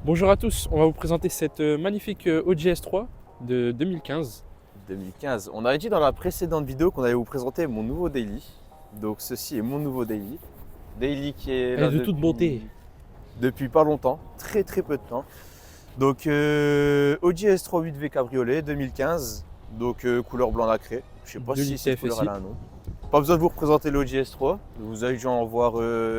Bonjour à tous, on va vous présenter cette magnifique Audi S3 de 2015. 2015. On avait dit dans la précédente vidéo qu'on allait vous présenter mon nouveau daily. Donc ceci est mon nouveau daily. Daily qui est Elle là est de toute beauté. depuis pas longtemps, très peu de temps. Donc Audi S3 8V Cabriolet 2015. Donc couleur blanc nacré. Je sais pas De si cette l'ITFSI. couleur elle a un nom. Pas besoin de vous représenter l'Audi S3. Vous avez dû en voir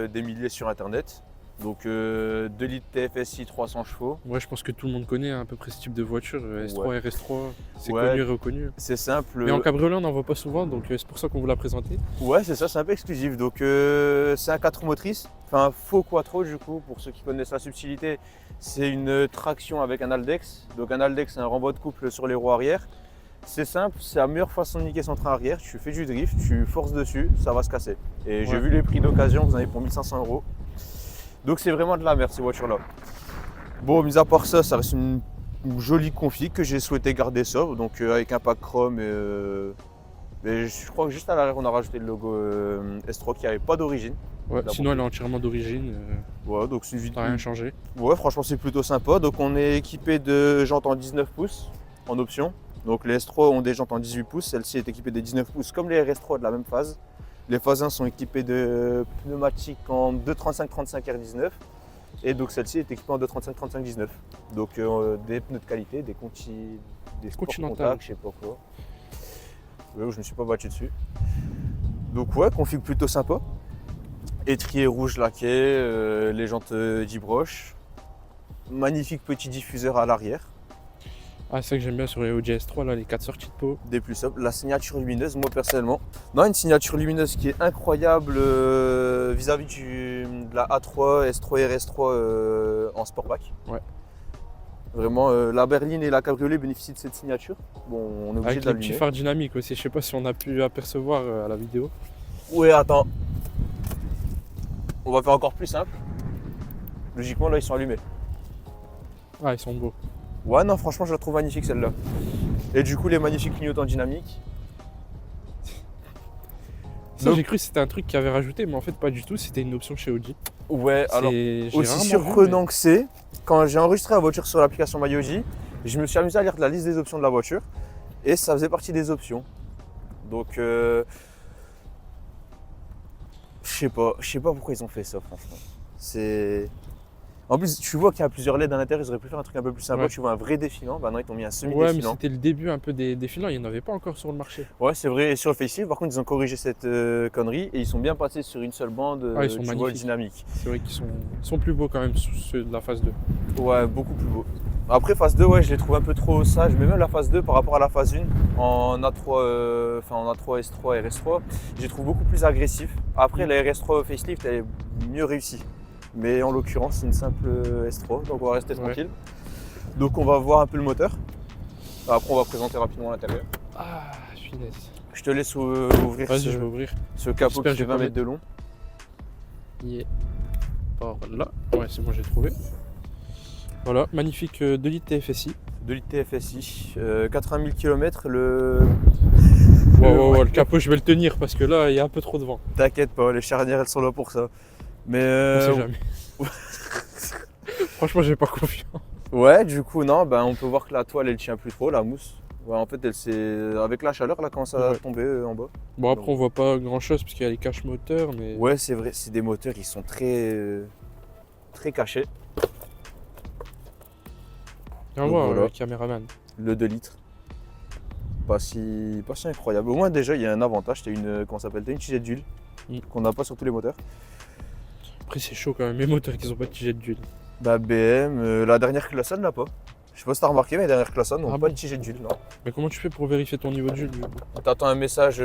des milliers sur internet. Donc 2 litres TFSI 300 chevaux. Ouais, je pense que tout le monde connaît à peu près ce type de voiture, S3, Ouais. RS3, c'est Ouais. connu et reconnu. C'est simple. Mais en cabriolet, on n'en voit pas souvent, donc c'est pour ça qu'on vous l'a présenté. Ouais, c'est ça, c'est un peu exclusif. Donc, c'est un 4 motrices, enfin un faux quattro du coup, pour ceux qui connaissent la subtilité. C'est une traction avec un Aldex. Donc, un Aldex, c'est un renvoi de couple sur les roues arrière. C'est simple, c'est la meilleure façon de niquer son train arrière. Tu fais du drift, tu forces dessus, ça va se casser. Et j'ai Ouais. vu les prix d'occasion, vous en avez pour 1500 €. Donc, c'est vraiment de la merde ces voitures-là. Bon, mis à part ça, ça reste une jolie config que j'ai souhaité garder sobre. Donc, avec un pack chrome et je crois que juste à l'arrière, on a rajouté le logo S3 qui n'avait pas d'origine. Ouais, D'abord. sinon, elle est entièrement d'origine, Ouais, donc c'est une ça vidéo. n'a rien changé. Ouais, franchement, c'est plutôt sympa. Donc, on est équipé de jantes en 19 pouces en option. Donc, les S3 ont des jantes en 18 pouces. Celle-ci est équipée des 19 pouces comme les RS3 de la même phase. Les phases 1 sont équipées de pneumatiques en 235-35 R19. Et donc, celle-ci est équipée en 235-35-19. Donc, des pneus de qualité, des Sport Continental. Contact, je sais pas quoi. Ouais, je me suis pas battu dessus. Donc ouais, config plutôt sympa. Étrier rouge laqué, les jantes 10 broches. Magnifique petit diffuseur à l'arrière. Ah, c'est ça que j'aime bien sur les Audi S3, là, les 4 sorties de pot. Des plus sobres. La signature lumineuse, moi personnellement. Non, une signature lumineuse qui est incroyable vis-à-vis de la A3, S3 et RS3 en Sportback. Ouais. Vraiment, la berline et la cabriolet bénéficient de cette signature. Bon, on est obligé Avec de les petits l'allumer. phares dynamiques aussi, je sais pas si on a pu apercevoir à la vidéo. Ouais, attends. On va faire encore plus simple. Logiquement, là, ils sont allumés. Ah, ils sont beaux. Ouais, non, franchement, je la trouve magnifique celle-là. Et du coup, les magnifiques clignotants dynamiques. Ça, Donc- j'ai cru que c'était un truc qu'ils avaient rajouté, mais en fait, pas du tout, c'était une option chez Audi. Ouais, alors, J'ai aussi rarement vu, surprenant que c'est, quand j'ai enregistré la voiture sur l'application MyAudi, je me suis amusé à lire la liste des options de la voiture. Et ça faisait partie des options. Donc, je sais pas pourquoi ils ont fait ça, franchement. C'est. En plus, tu vois qu'il y a plusieurs LED à l'intérieur, ils auraient pu faire un truc un peu plus sympa. Ouais. Tu vois un vrai défilant, bah non, ils t'ont mis un Ouais, mais semi-défilant. c'était le début un peu des défilants, il n'y en avait pas encore sur le marché. Ouais, c'est vrai. Et sur le facelift, par contre, ils ont corrigé cette connerie et ils sont bien passés sur une seule bande, Ah, ils sont tu vois, magnifiques. dynamique. C'est vrai qu'ils sont plus beaux quand même, ceux de la phase 2. Ouais, beaucoup plus beau. Après, phase 2, ouais, je les trouve un peu trop sages, mais même la phase 2 par rapport à la phase 1 en A3, en A3 S3 et RS3, je les trouve beaucoup plus agressifs. Après, la RS3 facelift, elle est mieux réussie. Mais en l'occurrence, c'est une simple S3, donc on va rester Ouais. tranquille. Donc on va voir un peu le moteur. Après, on va présenter rapidement l'intérieur. Ah, finesse. Je te laisse ouvrir Vas-y, je vais ce, ouvrir. ce capot J'espère qui que fait je vais 20 pas mètres de long. Yeah. Par là. Ouais, c'est bon, j'ai trouvé. Voilà, magnifique 2 litres TFSI. 2 litres TFSI, 80 000 km, le... Ouais, le capot, je vais le tenir parce que là, il y a un peu trop de vent. T'inquiète pas, les charnières elles sont là pour ça. Mais On sait jamais. Franchement, j'ai pas confiance. ouais, du coup, non, ben, on peut voir que la toile elle tient plus trop, la mousse. Ouais, en fait, elle s'est. Avec la chaleur, elle commence à Ouais. tomber en bas. Bon, après, on voit pas grand chose parce qu'il y a les caches moteurs, mais. Ouais, c'est vrai, c'est des moteurs, ils sont très cachés. Viens donc voir voilà. le caméraman. Le 2 litres. Pas si incroyable. Au moins, déjà, il y a un avantage, t'as une, comment ça s'appelle, t'as une tigette d'huile qu'on n'a pas sur tous les moteurs. Après, c'est chaud quand même, les moteurs qui ont pas de tigette d'huile. Bah, BM, la dernière Classe n'a pas. Je sais pas si t'as remarqué, mais les dernières Classe n'ont Ah pas bon de tigette d'huile, non. Mais comment tu fais pour vérifier ton niveau d'huile du coup? T'attends un message,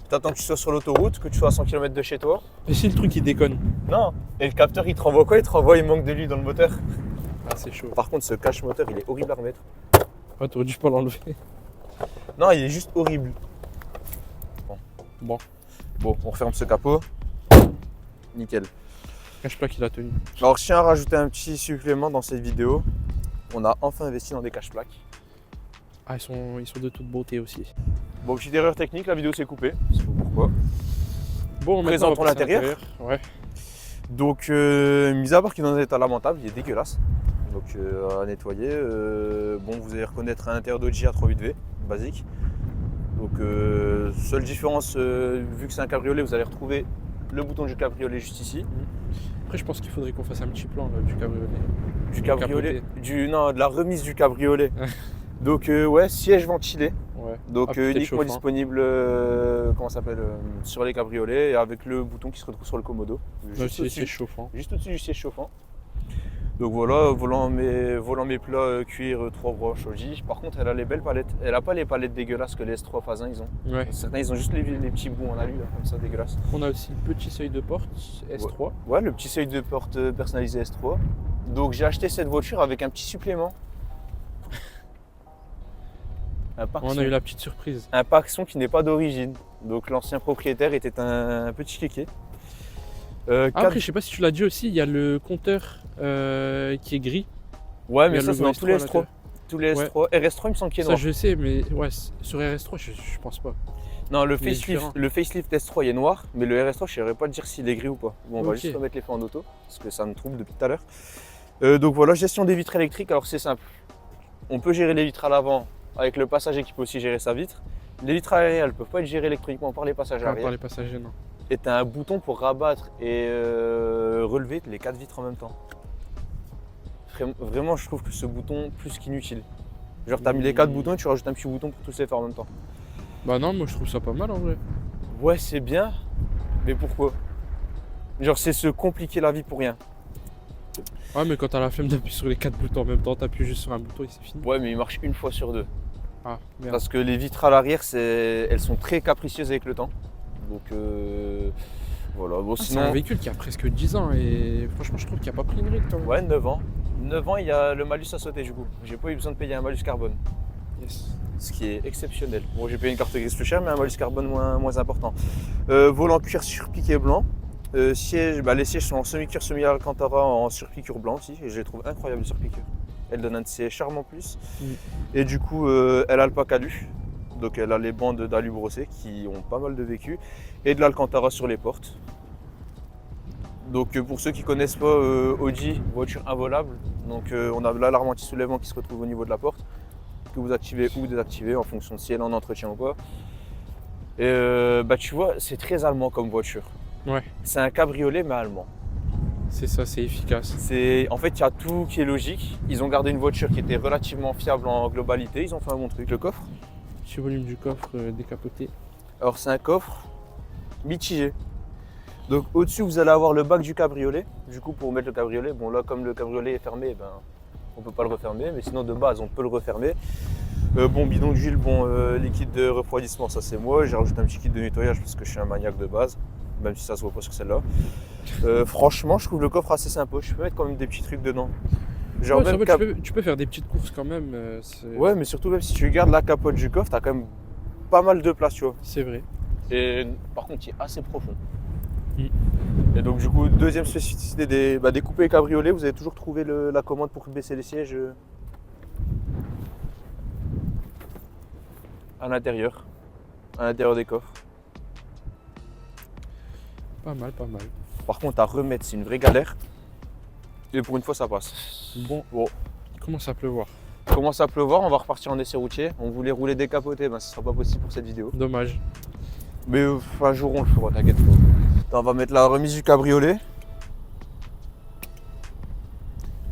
t'attends que tu sois sur l'autoroute, que tu sois à 100 km de chez toi. Et si le truc il déconne? Non. Et le capteur il te renvoie quoi? Il te renvoie il manque de l'huile dans le moteur. Ah, c'est chaud. Par contre ce cache moteur il est horrible à remettre. Ah, t'aurais dû pas l'enlever. Non il est juste horrible. Bon, Bon on referme ce capot. Nickel. cache-plaque il a tenu. Alors je tiens à rajouter un petit supplément dans cette vidéo. On a enfin investi dans des cache-plaques. Ah, ils sont de toute beauté aussi. Bon petite erreur technique, la vidéo s'est coupée. Je sais pas pourquoi. Bon, maintenant, Présentons on va passer à l'intérieur. Ouais. Donc mis à part qu'il est dans un état lamentable, il est dégueulasse. donc à nettoyer. Bon, vous allez reconnaître un intérieur d'Audi A38V, basique. Donc seule différence, vu que c'est un cabriolet, vous allez retrouver le bouton du cabriolet juste ici. Après, je pense qu'il faudrait qu'on fasse un petit plan là, du cabriolet. Du cabriolet, Capoté. non, de la remise du cabriolet. Donc ouais, siège ventilé. Ouais. Donc Ah, peut-être uniquement chauffant. disponible comment ça s'appelle, sur les cabriolets et avec le bouton qui se retrouve sur le commodo. Là, c'est chauffant. Juste au-dessus du siège chauffant. Donc voilà, volant mes plats cuir 3 broches Audi. Par contre, elle a les belles palettes. Elle a pas les palettes dégueulasses que les S3 phase 1 ils ont. Ouais. Certains ils ont juste les petits bouts en alu là, comme ça dégueulasse. On a aussi le petit seuil de porte S3. Ouais, le petit seuil de porte personnalisé S3. Donc j'ai acheté cette voiture avec un petit supplément. On a eu la petite surprise. Un pack son qui n'est pas d'origine. Donc l'ancien propriétaire était un petit kéké. Après, je sais pas si tu l'as dit aussi, il y a le compteur qui est gris. Ouais, Il y mais a ça le c'est dans logo tous les S3 à S3. Tous les S3. RS3 il me semble qu'il est Ça, noir. je sais, mais ouais, sur RS3, je pense pas. Non, il est différent. le facelift S3 il est noir, mais le RS3 je ne saurais pas te dire s'il est gris ou pas. Bon, on va Ok. juste remettre les feux en auto, parce que ça me trouble depuis tout à l'heure. Donc voilà, gestion des vitres électriques, alors c'est simple. On peut gérer les vitres à l'avant avec le passager qui peut aussi gérer sa vitre. Les vitres arrière, elles ne peuvent pas être gérées électroniquement par les passagers arrière. Par les passagers, non. Et tu as un bouton pour rabattre et relever les 4 vitres en même temps. Vraiment, je trouve que ce bouton plus qu'inutile. Genre, tu as mis les 4 boutons et tu rajoutes un petit bouton pour tous les faire en même temps. Bah non, moi je trouve ça pas mal en vrai. Ouais, c'est bien, mais pourquoi? Genre, c'est se compliquer la vie pour rien. Ouais, mais quand t'as la flemme d'appuyer sur les 4 boutons en même temps, t'appuies juste sur un bouton et c'est fini. Ouais, mais il marche une fois sur 2. Ah, merde. Parce que les vitres à l'arrière, elles sont très capricieuses avec le temps. Donc, voilà. Bon, C'est sinon, un véhicule qui a presque 10 ans et franchement, je trouve qu'il a pas pris une ride. ouais, 9 ans. 9 ans, il y a le malus à sauter du coup. J'ai pas eu besoin de payer un malus carbone. Yes. Ce qui est exceptionnel. Bon, j'ai payé une carte grise plus chère, mais un malus carbone moins important. Volant cuir surpiqué blanc. Les sièges sont en semi-cuir, semi-alcantara en surpiqûre blanc aussi. Et je les trouve incroyables les surpiqûres. Elle donne un de ses charmes en plus. Et du coup, elle a le pack alu. Donc elle a les bandes d'alu brossées qui ont pas mal de vécu. Et de l'alcantara sur les portes. Donc pour ceux qui connaissent pas Audi, voiture involable. Donc on a l'alarme anti-soulèvement qui se retrouve au niveau de la porte, que vous activez ou désactivez en fonction de si elle est en entretien ou pas. Et tu vois, c'est très allemand comme voiture. Ouais. C'est un cabriolet mais allemand. C'est ça, c'est efficace. En fait, il y a tout qui est logique. Ils ont gardé une voiture qui était relativement fiable en globalité. Ils ont fait un bon truc. Le coffre. Petit volume du coffre décapoté. Alors c'est un coffre mitigé. Donc au-dessus vous allez avoir le bac du cabriolet. Du coup pour mettre le cabriolet, bon là comme le cabriolet est fermé, on peut pas le refermer, mais sinon de base on peut le refermer. Bon bidon d'huile, liquide de refroidissement, ça c'est moi. J'ai rajouté un petit kit de nettoyage parce que je suis un maniaque de base, même si ça se voit pas sur celle-là. Franchement je trouve le coffre assez sympa, je peux mettre quand même des petits trucs dedans. Genre Ouais, même ça va, tu peux faire des petites courses quand même. ouais mais surtout même si tu regardes la capote du coffre, t'as quand même pas mal de place tu vois. C'est vrai. Et par contre il est assez profond. Et donc du coup, deuxième spécificité des coupés cabriolets, vous avez toujours trouvé la commande pour baisser les sièges à l'intérieur des coffres. Pas mal, pas mal. Par contre à remettre c'est une vraie galère. Et pour une fois ça passe. Bon, il commence à pleuvoir. Il commence à pleuvoir, on va repartir en essai routier. On voulait rouler décapoté, ce sera pas possible pour cette vidéo. Dommage. Mais un jour on le fera, t'inquiète pas. On va mettre la remise du cabriolet.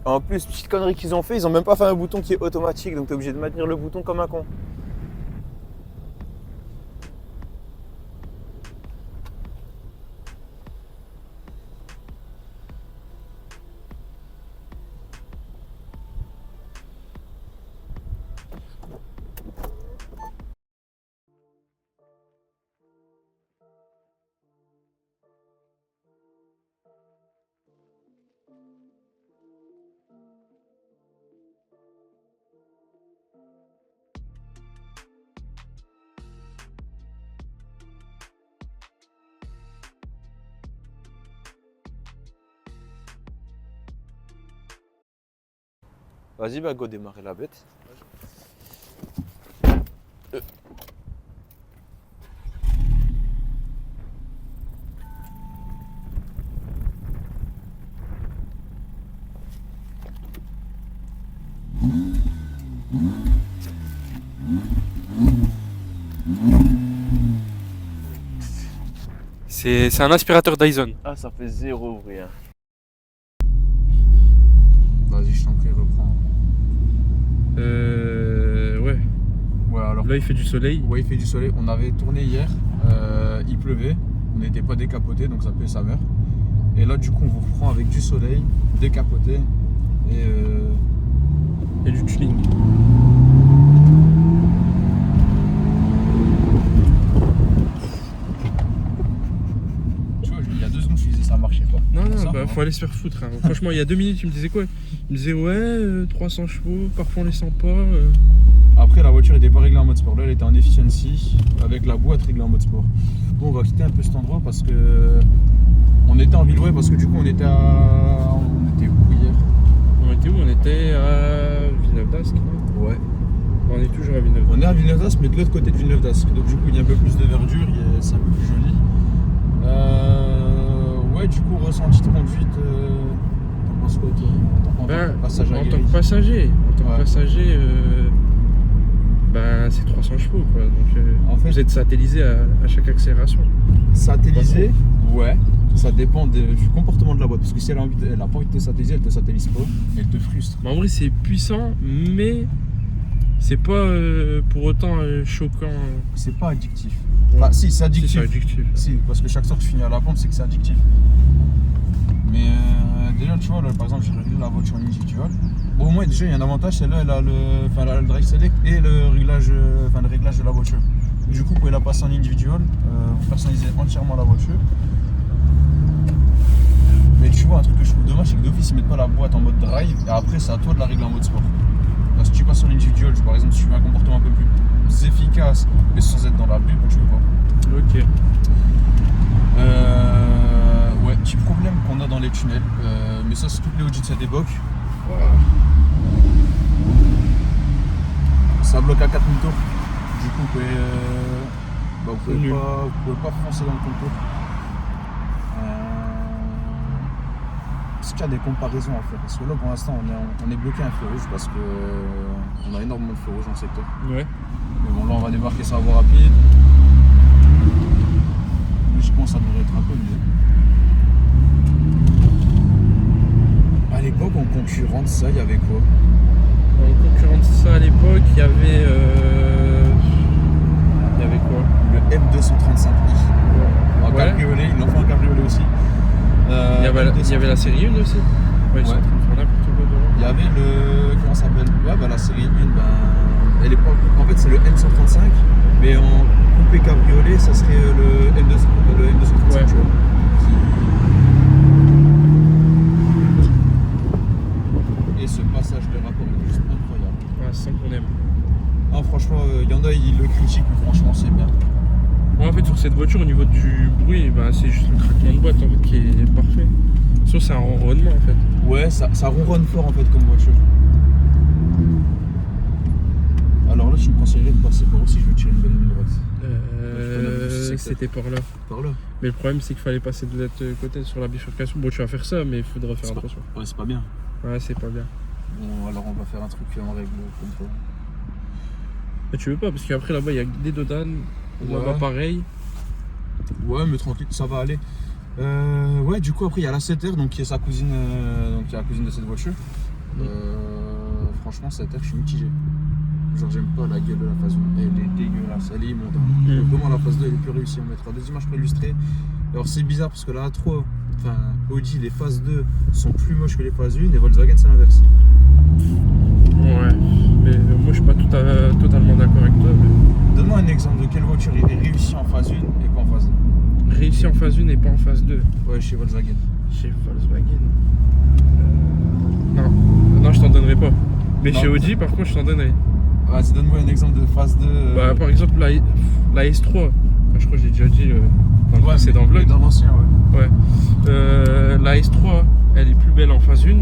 En plus, petite connerie qu'ils ont fait, ils ont même pas fait un bouton qui est automatique, donc t'es obligé de maintenir le bouton comme un con. Vas-y, go démarrer la bête. C'est un aspirateur Dyson. Ah, ça fait 0 bruit. Hein. Vas-y, je t'en prie, reprends. Ouais. Ouais, alors. Là, il fait du soleil. Ouais, il fait du soleil. On avait tourné hier, il pleuvait, on n'était pas décapoté, donc ça paie sa mère. Et là, du coup, on vous reprend avec du soleil, décapoté Et du tuning. Tu vois, il y a 2 secondes, je disais ça marchait pas. Non, non, Ça, bah, faut aller se faire foutre. Hein. Franchement, il y a 2 minutes, tu me disais quoi? Il me disait, ouais, 300 chevaux, parfois on les sent pas. Après, la voiture n'était pas réglée en mode sport. Là, elle était en efficiency, avec la boîte réglée en mode sport. Bon, on va quitter un peu cet endroit parce que. On était en ville, ouais, parce que du coup, on était où hier? On était où? On était à Villeneuve d'Ascq. Ouais. On est toujours à Villeneuve. On est à Villeneuve d'Ascq, mais de l'autre côté de Villeneuve d'Ascq. Donc, du coup, il y a un peu plus de verdure, c'est un peu plus joli. Ouais, du coup, ressenti de conduite. T'en penses quoi, toi, en tant que passager en aguerri? tant que passager, Ouais. C'est 300 chevaux quoi. Donc En fait, vous êtes satellisé à chaque accélération. satellisé, ouais. Ça dépend du comportement de la boîte. Parce que si elle a pas envie de te satelliser, elle te satellise pas. Elle te frustre. Mais en vrai c'est puissant, mais c'est pas pour autant choquant. C'est pas addictif. Ouais. Enfin, si, c'est Si, addictif. c'est addictif. Si, parce que chaque fois que tu finis à la pompe, c'est que c'est addictif. Mais déjà, tu vois, là, par exemple, j'ai réglé la voiture en individuel. Bon, au moins, déjà, il y a un avantage, celle-là, elle a le drive select et le réglage de la voiture. Du coup, vous pouvez la passer en individuel, vous personnalisez entièrement la voiture. Mais tu vois, un truc que je trouve dommage, c'est que d'office, ils mettent pas la boîte en mode drive et après, c'est à toi de la régler en mode sport. Parce que si tu passes en individuel, par exemple, si tu veux un comportement un peu plus efficace, mais sans être dans la bulle, tu veux pas. Ok. Ouais, petit problème qu'on a dans les tunnels, mais ça c'est toutes les Audi de cette époque. Ça bloque à 4000 tours. Du coup, vous pouvez pas foncer dans le contour. Est-ce qu'il y a des comparaisons à faire? Parce que là, pour l'instant, on est bloqué à un feu rouge parce que on a énormément de feux rouges dans le secteur. Ouais. Mais bon, là, on va débarquer sur la voie rapide. Logiquement, ça devrait être un peu mieux. À l'époque, en concurrent de ça, il y avait quoi? En concurrent de ça à l'époque, il y avait quoi? Le M235i. En cabriolet, ils l'ont fait en cabriolet aussi. Il y avait la série 1 aussi. Ouais, ils sont en train de faire n'importe quoi devant. Il y avait le. Comment ça s'appelle? Ouais, bah la série 1, elle est pas. En fait, c'est le M135, mais en coupé cabriolet, ça serait le M235, Ouais. tu vois. Et ce passage de rapport est juste incroyable. Ouais, sans qu'on aime. Ah, franchement, il y en a, ils le critiquent, mais franchement, c'est bien. Ouais, en fait, sur cette voiture, au niveau du bruit, c'est juste le craquement de boîte en fait, qui est parfait. Sauf c'est un ronronnement en fait. Ouais, ça ronronne fort en fait comme voiture. Alors là, je me conseillerais de passer par où si je veux tirer une belle ligne droite? C'était par là. Par là? Mais le problème, c'est qu'il fallait passer de l'autre côté sur la bifurcation. Bon, tu vas faire ça, mais il faudra faire attention. Ouais, c'est pas bien. Ouais, c'est pas bien. Bon, alors on va faire un truc en règle comme ça. Mais tu veux pas, parce qu'après là-bas, il y a des dodanes. Là-bas, pareil. Ouais, mais tranquille, ça va aller. Ouais, du coup, après, il y a la 7R, donc qui est sa cousine, donc qui est la cousine de cette voiture. Franchement, 7R, je suis mitigé. Genre, j'aime pas la gueule de la phase 1. Elle est dégueulasse, elle est immonde. Vraiment, la phase 2, elle est plus réussie. On mettra 2 images pour illustrer. Alors, c'est bizarre parce que la A3, enfin, Audi, les phases 2 sont plus moches que les phases 1 et Volkswagen, c'est l'inverse. Ouais, mais moi, je suis pas totalement d'accord avec toi. Mais... Donne-moi un exemple de quelle voiture est réussie en phase 1 et pas en phase 2. Réussi en phase 1 et pas en phase 2. Ouais, chez Volkswagen. Chez Volkswagen. Non, je t'en donnerai pas. Mais Non. chez Audi, par contre, je t'en donnerai. Vas-y, donne-moi un exemple de phase 2. Bah, par exemple, la S3. Je crois que j'ai déjà dit dans le précédent mais vlog. dans l'ancien, ouais. Ouais. La S3, elle est plus belle en phase 1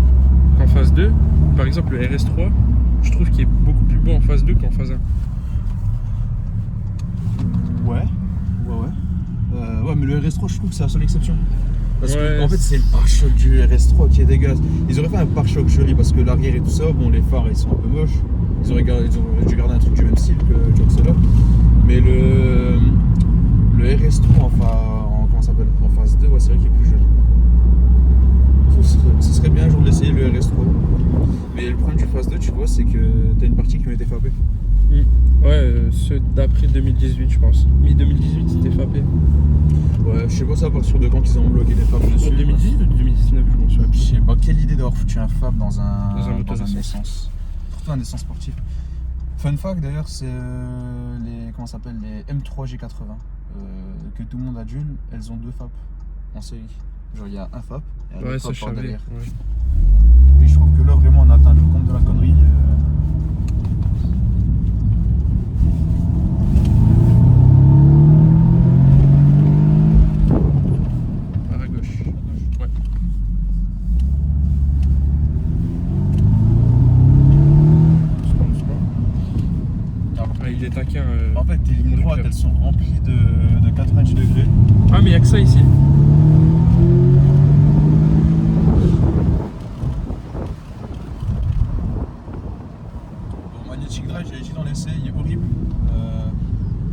qu'en phase 2. Par exemple, le RS3, je trouve qu'il est beaucoup plus beau en phase 2 qu'en phase 1. Ouais, mais le RS3, je trouve que c'est la seule exception. Parce que, en fait, c'est le pare-choc du RS3 qui est dégueulasse. Ils auraient fait un pare-choc joli parce que l'arrière et tout ça, bon, les phares ils sont un peu moches. Ils auraient dû garder un truc du même style que cela. Mais le RS3, enfin, comment ça s'appelle, c'est que t'as une partie qui ont été fapées. Ouais, ceux d'après 2018, je pense. Mi-2018, c'était fapé. Ouais, je sais pas ça à partir de quand ils ont bloqué les FAP dessus. 2018 ou 2019, je m'en souviens. Je sais pas, quelle idée d'avoir foutu un FAP dans un moteur d'essence. essence. Surtout un essence sportif. Fun fact d'ailleurs, c'est les comment ça s'appelle, les M3G80 que tout le monde adule, elles ont 2 FAP en série. Genre il y a un FAP et un Ouais, autre ça, je FAP par savais. derrière. Ouais. Et je trouve que là vraiment on atteint le compte de la connerie. À gauche. Ouais. Ah, il est taquin. En fait, tes lignes droites, elles sont remplies de 90 degrés. Ah, mais il n'y a que ça ici. Bon, Magnetic Drive, j'avais dit dans l'essai, il est horrible.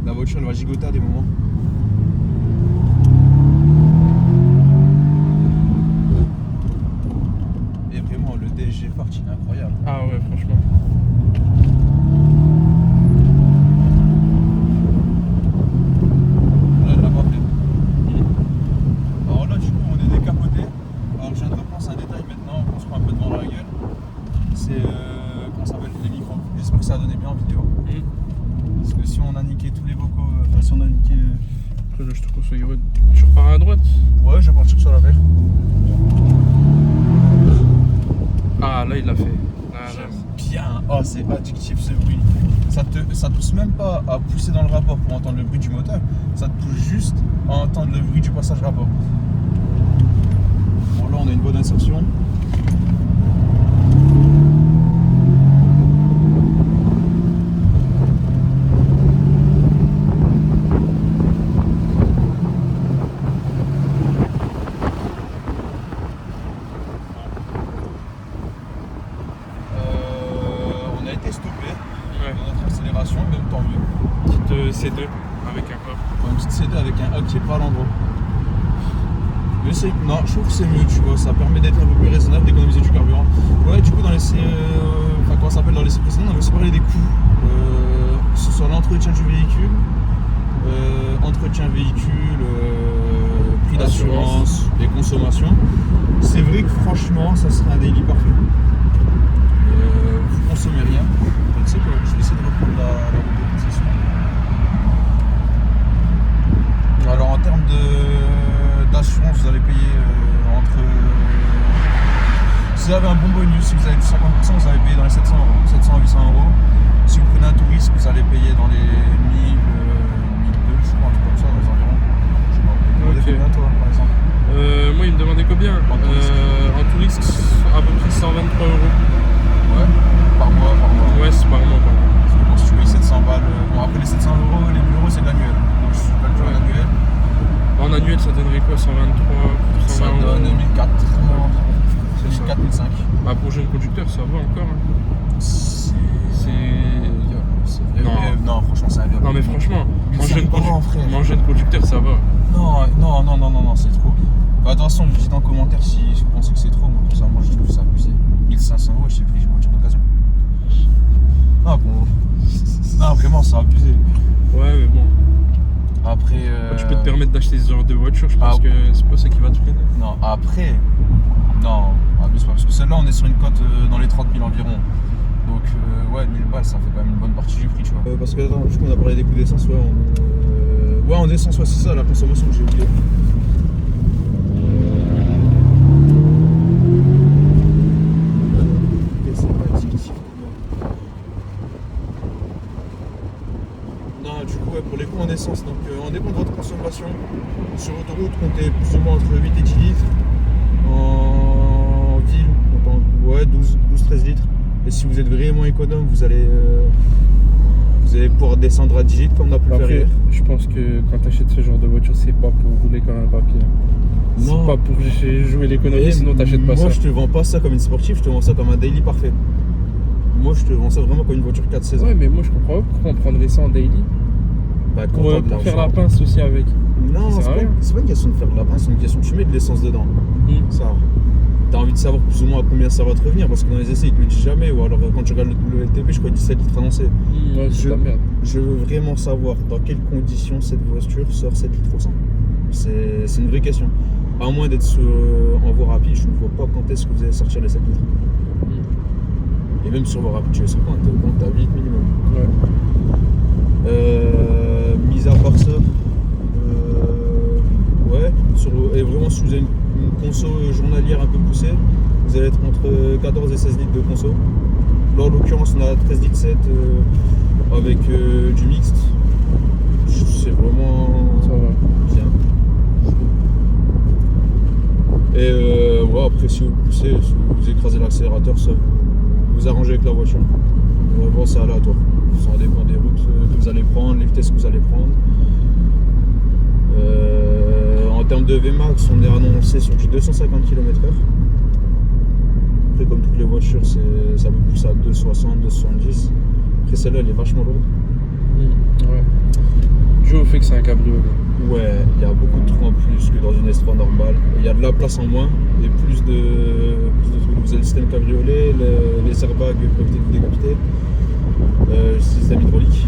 La voiture, elle va gigoter à des moments. Et vraiment, le DSG Fart, il est incroyable. Ah ouais, franchement. Là, elle l'a pas fait. Alors là, du coup, on est décapoté. Alors, je viens de repenser un détail maintenant, on se prend un peu devant la gueule. C'est, comment ça s'appelle, les micros. J'espère que ça a donné bien en vidéo. Parce que si on a niqué tous les vocaux, enfin, si on a niqué. Après, là, je te conseille. Tu repars à droite. Ouais, je vais partir sur la verte. Ah, là, il l'a fait. Là, là. J'aime bien. Oh, c'est addictif ce bruit. Ça pousse même pas à pousser dans le rapport pour entendre le bruit du moteur. Ça te pousse juste à entendre le bruit du passage rapport. Bon, là, on a une bonne insertion. On a été stoppé Ouais. dans notre accélération, même tant mieux. Petite C2 avec un pop. Une petite CD avec un hack qui est pas à l'endroit. Mais c'est. Non, je trouve que c'est mieux, tu vois, ça permet d'être un peu plus raisonnable, d'économiser du carburant. Ouais, du coup, dans l'essai. Enfin, comment ça s'appelle, dans l'essai précédent, on avait aussi parlé des coûts. Que ce soit l'entretien du véhicule, entretien véhicule, prix d'assurance et consommation. C'est vrai que franchement, ça serait un daily parfait. Vous consommez rien. Tu sais quoi, je vais essayer de reprendre la route de concession. Alors en termes d'assurance, vous allez payer entre. Si vous avez un bon bonus, si vous avez 50%, vous allez payer dans les 700 euros, 700 à 800 euros. Si vous prenez un touriste, vous allez payer dans les 1000, 1002, je crois, un truc comme ça, dans les environs. Je sais pas, vous demandez Ok. combien toi, par exemple? Moi, il me demandait combien en touriste, à peu près 123 euros. Ouais, par mois. Ouais, c'est par mois. Parce que bon, si tu payes 700 balles, bon après les 700 euros, les 1000 euros c'est de l'annuel. Donc je suis pas le jour l'annuel. En annuel, ça donnerait quoi 123, Ça 120 donne 1004 environ. C'est ça. 4005. Bah, pour jeune conducteur, ça va encore. Hein. C'est. Non. Non, franchement, c'est un viol. Non, mais franchement, en Ça jeune, va, frère. en jeune conducteur, ça va. Non, c'est trop. Bah, attention, dites en commentaire si vous pensez que c'est trop. Moi, pour ça, moi je trouve ça abusé. 1500 euros, je t'ai pris une voiture d'occasion. Non, bon. Non, vraiment, c'est abusé. Ouais, mais bon. Après. Tu peux te permettre d'acheter ce genre de voiture, je pense Ah. que c'est pas ça qui va te freiner. Non, après. Non, abuse pas. Parce que celle-là, on est sur une cote dans les 30 000 environ. Donc, ouais, 1000 balles, ça fait quand même une bonne partie du prix, tu vois. Parce que, attends, du coup, on a parlé des coûts d'essence, ouais. En essence, ouais, c'est ça, la consommation que j'ai oublié. Et c'est pas addictif. Non, du coup, ouais, pour les coûts en essence, donc en dépend de votre consommation. Sur autoroute, comptez plus ou moins entre 8 et 10 litres. En ville, ouais, 12-13 litres. Et si vous êtes vraiment économe, vous allez pouvoir descendre à 10 litres comme on a pu le faire Après, hier. je pense que quand tu achètes ce genre de voiture, c'est pas pour rouler comme un papier. C'est Non. pas pour jouer l'économie, sinon t'achètes pas ça. Moi, je te vends pas ça comme une sportive, je te vends ça comme un daily parfait. Moi, je te vends ça vraiment comme une voiture 4 saisons. Ouais, mais moi je comprends pas pourquoi on prendrait ça en daily. Bah, quand Pour t'as de faire la l'argent. pince aussi avec. Non, Ça c'est sert à pas, rien. c'est pas une question de faire de la pince, c'est une question de tu mets de l'essence dedans. Ça. t'as envie de savoir plus ou moins à combien ça va te revenir parce que dans les essais ils te le disent jamais, ou alors quand tu regardes le WLTP je crois 17 litres annoncés. Ouais, c'est de la merde. Je veux vraiment savoir dans quelles conditions cette voiture sort 7 litres au 100. C'est une vraie question. À moins d'être en voie rapide, je ne vois pas quand est-ce que vous allez sortir les 7 litres. Et même sur voie rapide, tu es sur quand t'as 8 minimum. Ouais. Mis à part ça, ouais, et vraiment si vous avez une conso journalière un peu poussée, vous allez être entre 14 et 16 litres de conso. Là en l'occurrence on a 13 litres 7 avec du mixte. C'est vraiment Ça va. bien. Et ouais, après si vous poussez, si vous écrasez l'accélérateur, ça vous arrangez avec la voiture. Vraiment c'est aléatoire. Ça dépend des routes que vous allez prendre, les vitesses que vous allez prendre. En termes de Vmax, on est annoncé sur du 250 km/h. Après, comme toutes les voitures, ça peut pousser à 260, 270. Après, celle-là, elle est vachement lourde. Ouais. Dû au fait que c'est un cabriolet. Ouais, il y a beaucoup de trous en plus que dans une S3 normale. Il y a de la place en moins et plus de trucs. Vous avez le système cabriolet, les airbags pour éviter de vous décapiter, le système hydraulique.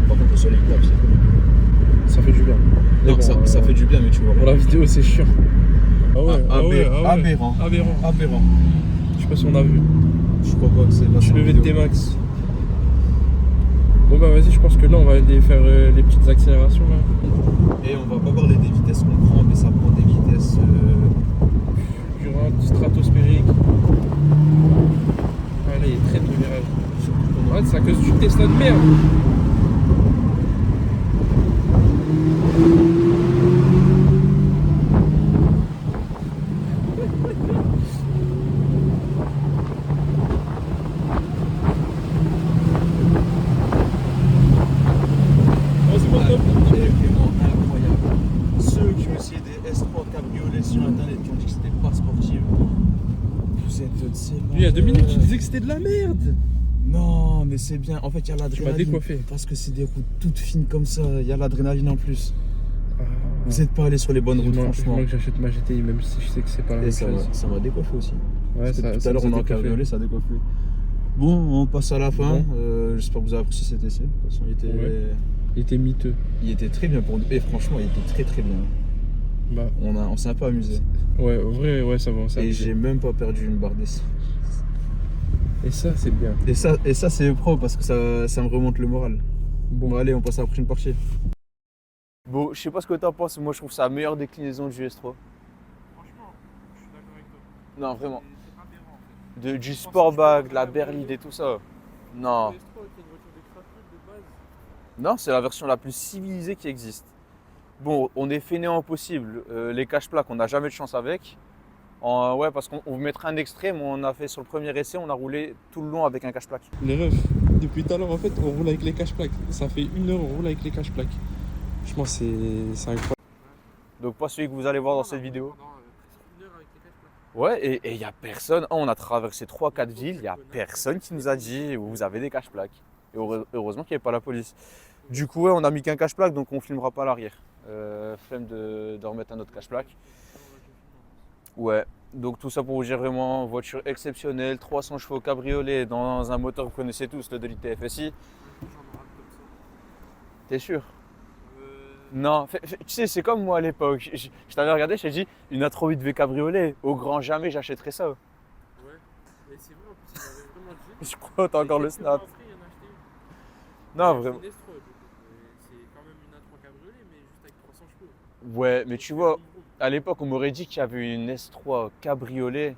Par contre, le soleil tape, c'est cool. Ça fait du bien. Non, bon, ça fait du bien, mais tu vois. Pour la vidéo, c'est chiant. Ah ouais, Aberrant. Aberrant. Je sais pas si on a vu. Je crois pas que c'est là. Je levais de T-Max. Bon bah vas-y, je pense que là on va aller faire les petites accélérations là. Et on va pas parler des vitesses qu'on prend, mais ça prend des vitesses fulgurantes, stratosphériques. Ah là il est très de virage. Ouais, c'est à cause du Tesla de merde. Lui, il y a 2 minutes, il disait que c'était de la merde. Non, mais c'est bien. En fait, il y a Tu m'as l'adrénaline. décoiffé. Parce que c'est des routes toutes fines comme ça. Il y a l'adrénaline en plus. Vous n'êtes pas allé sur les bonnes routes, franchement. Moi que j'achète ma GTI, même si je sais que c'est pas la Et même ça chose. m'a décoiffé aussi. Ouais, Tout ça à l'heure, nous a on a décoiffé. cabriolet, ça a décoiffé. Bon, on passe à la fin. Bon. J'espère que vous avez apprécié cet essai. De toute façon, Il était miteux. il était très bien pour nous. Et franchement, il était très très bien. Bah, On s'est un peu amusé. ouais, au vrai, ouais, ça va. Et j'ai même pas perdu une barre d'essai. Et ça, c'est bien. Et ça c'est pro parce que ça me remonte le moral. Bon, allez, on passe à la prochaine partie. Bon, je sais pas ce que t'en penses, moi je trouve ça la meilleure déclinaison du S3. Franchement, je suis d'accord avec toi. Non, vraiment. C'est aberrant en fait. Du Sportback, de la Berlide et tout ça. Non. Le S3 est une voiture de crapaud de base. Non, c'est la version la plus civilisée qui existe. Bon, on est fainéant possible. Les cache-plaques, on n'a jamais de chance avec. Ouais, parce qu'on vous mettra un extrait, mais on a fait sur le premier essai, on a roulé tout le long avec un cache-plaque. Les refs, depuis tout à l'heure en fait, on roule avec les cache-plaques. Ça fait 1 heure, on roule avec les cache-plaques. Franchement, c'est incroyable. Donc pas celui que vous allez voir dans cette vidéo. Ouais, et il n'y a personne. On a traversé 3-4 villes, il n'y a personne qui nous a dit vous avez des cache-plaques. Et heureusement qu'il n'y avait pas la police. Du coup, ouais, on a mis qu'un cache-plaque, donc on ne filmera pas à l'arrière. Flemme de remettre un autre cache-plaque. Ouais, donc tout ça pour vous dire vraiment, voiture exceptionnelle, 300 chevaux cabriolet dans un moteur que vous connaissez tous, le 2 litres TFSI. T'es sûr? Non, tu sais, c'est comme moi à l'époque. Je t'avais regardé, je t'ai dit, une A3.8 V cabriolet, au grand jamais j'achèterais ça. Ouais, mais c'est vrai, en plus, il avait vraiment dit. Je crois que t'as encore le snap. Non, vraiment. C'est quand même une A3 cabriolet, mais juste avec 300 chevaux. Ouais, mais tu vois, à l'époque, on m'aurait dit qu'il y avait une S3 cabriolet.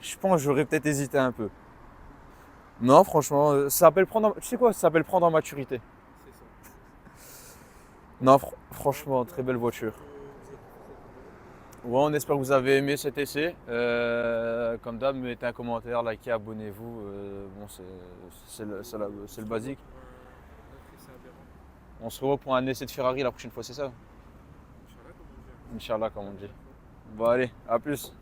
Je pense que j'aurais peut-être hésité un peu. Non, franchement, ça s'appelle prendre. Tu sais quoi, ça s'appelle prendre en maturité. C'est ça. Non, franchement, très belle voiture. Ouais, on espère que vous avez aimé cet essai. Comme d'hab, mettez un commentaire, likez, abonnez-vous. Bon, c'est le basique. On se revoit pour un essai de Ferrari la prochaine fois, c'est ça? Inch'Allah, comme on dit. Bon, allez, à plus.